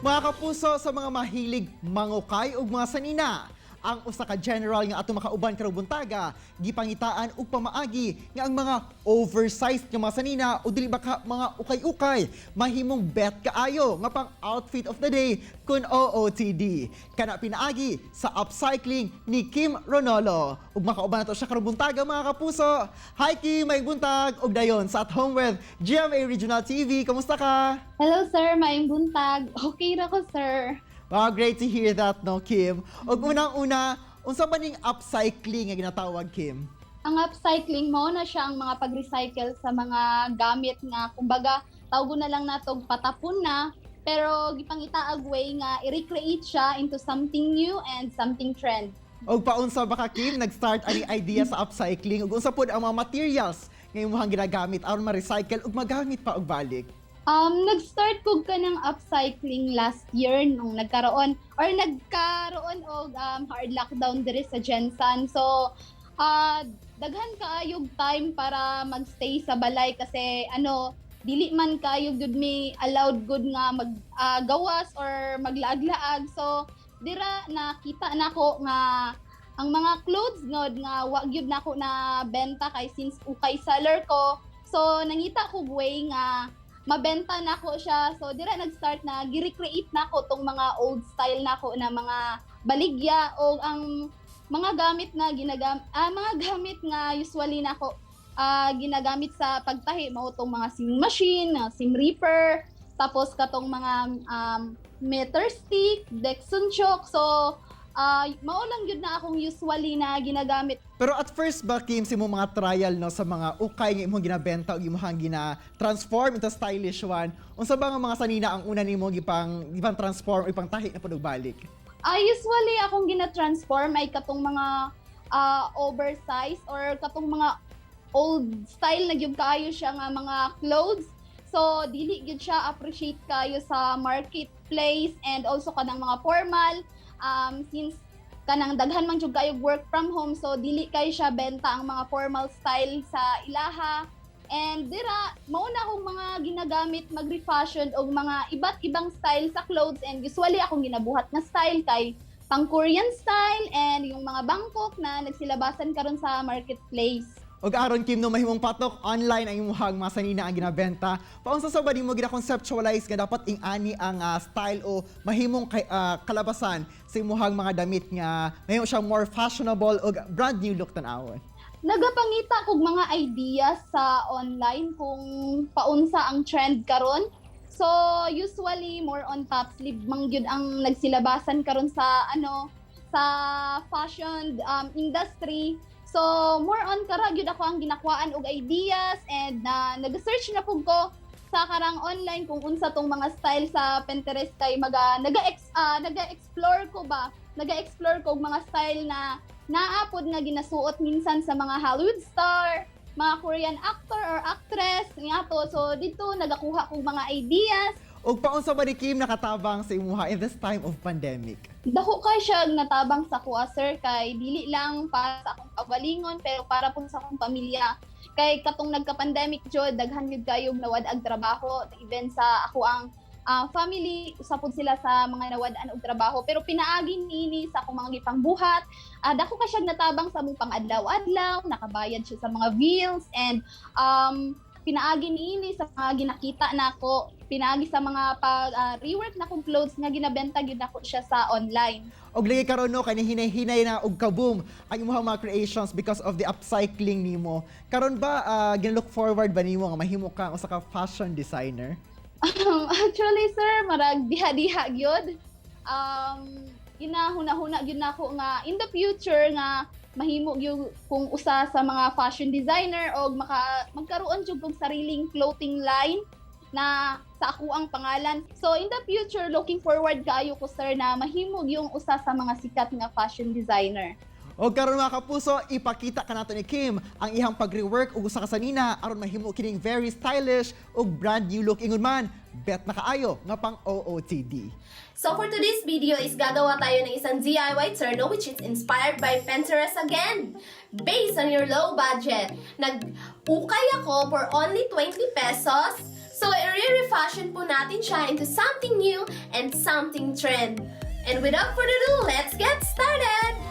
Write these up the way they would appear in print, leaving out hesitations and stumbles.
Mga kapuso, sa mga mahilig mangukay ug mga sanina, ang usa ka general nga ato makauban karong buntaga gipangitaan og pamaagi nga ang mga oversized nga mga sanina o dili ba ka mga ukay-ukay mahimong bet kaayo nga pang outfit of the day kun OOTD. Kana pinaagi sa upcycling ni Kim Ronolo. Ug makauban nato siya karong buntaga mga kapuso. Hi Kim, may buntag ug dayon sa At Home with GMA Regional TV. Kamusta ka? Hello sir, maayong buntag. Okay ra ko sir. Wow, great to hear that, no, Kim? O unang-una, unsa ba ning upcycling nga ginatawag, Kim? Ang upcycling mo na siya ang mga pag-recycle sa mga gamit nga kumbaga tawgon na lang natog patapon na pero gipangitaag way nga i-recreate siya into something new and something trend. O paunsa ba ka, Kim, nag-start ani idea sa upcycling? Ug unsa pod ang mga materials nga imong ginagamit aron ma-recycle ug magamit pa og balik? Nag-start ko ka ng upcycling last year nung nagkaroon og hard lockdown diri sa Jensan. So, daghan kaayog time para magstay sa balay kasi dili man kayo good may allowed good nga maggawas or maglaag-laag. So, dira nakita nako nga ang mga clothes ngod nga wa gyud nako na benta kay since ukay seller ko. So, nangita ko way nga mabenta na ko siya. So, dira nag-start na gi-recreate na ko tong mga old style na ko na mga baligya o ang mga gamit nga usually na ko ginagamit sa pagtahi mao tong mga sewing machine, seam reaper, tapos katong mga meter stick, Dexon chalk. So, mao lang yun na akong usually na ginagamit. Pero at first ba, Kim, si mo mga trial no, sa mga ukay nga imong ginabenta o imong gina-transform into stylish one, unsa ba nga mga sanina ang una nimo gipang transform o ipang tahi na pud og balik? Usually akong gina-transform ay katong mga oversized or katong mga old style na gyud kaayo siya nga mga clothes. So dili gyud siya appreciate kayo sa marketplace and also kanang mga formal. Since kanang daghan man jud kayo work from home, so dili kay siya benta ang mga formal style sa ilaha. And dira mao na akong mga ginagamit mag-refashion og mga iba't ibang style sa clothes, and usually akong ginabuhat na style kay pang Korean style and yung mga Bangkok na nagsilabasan karon sa marketplace. Og aron, Kim, no, mahimong patok online ang imong mga sanina ang ginabenta. Paunsa sa ba nimo gina-conceptualize nga dapat ingani ang style o mahimong kalabasan sa imong mga damit nga mahimo siya more fashionable o brand new look tan-awon? Nagapangita kog mga ideas sa online kung paunsa ang trend karon. So usually more on top sleeve man gyud ang nagsilabasan karon sa sa fashion industry. So, more on kara gyud ako ang ginakuhaan og ideas and nag-search na pug ko sa karang online kung unsa tong mga style sa Pinterest kay naga-explore ko og mga style na naapod nga ginasuot minsan sa mga Hollywood star, mga Korean actor or actress nga to. So, dito nagakuha kog mga ideas. Og paunsa ba ni Kim nakatabang sa imuha in this time of pandemic? Dako kay siya natabang sa kuha sir kay dili lang para sa akong kaugalingon pero para po sa akong pamilya. Kay katong nagka-pandemic jud daghan gyud kayo nawad-ag trabaho even sa ako ang family usapod sila sa mga nawad-an og trabaho pero pinaagi niini sa akong mga gipangbuhat. Dako kay siya natabang sa among pang-adlaw-adlaw, nakabayad siya sa mga bills and pinaagi niini sa mga ginakita nako, pinaagi sa mga rework na kong clothes nga ginabenta gyud nako siya sa online. Og lagi karon no kani hinay-hinay na og kaboom ang imong mga creations because of the upcycling nimo. Karon ba gina-look forward ba nimo nga mahimo kang usa ka fashion designer? Actually sir, marag diha-diha gyud. Ginahuna-huna gyud nako nga in the future nga mahimo gyud kung usa sa mga fashion designer o magkaroon jud kog sariling clothing line na sa ako ang pangalan. So in the future, looking forward kaayo ko sir na mahimo yung usa sa mga sikat nga fashion designer. O karon mga kapuso, ipakita ka nato ni Kim ang ihang pag-rework ug usa ka sanina aron mahimo kining very stylish ug brand new look ingon man bet na kaayo nga pang OOTD. So for today's video is gagawa tayo ng isang DIY turno which is inspired by Pinterest again. Based on your low budget, nag-ukay ako for only 20 pesos. So, i-refashion po natin siya into something new and something trend. And without further ado, let's get started!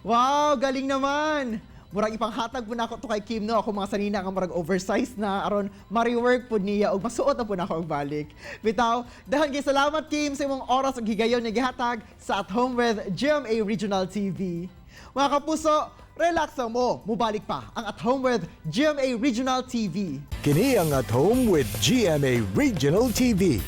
Wow, galing naman! Murag ipanghatag po na ako to kay Kim, no? Ako mga sanina nga murag oversized na aron mariwork po niya o masuot na po na ako og balik. Bitaw, dahan kay salamat Kim sa imong oras ug higayon nga gihatag sa At Home with GMA Regional TV. Mga kapuso, relax lang mo, mubalik pa ang At Home with GMA Regional TV. Kini ang At Home with GMA Regional TV.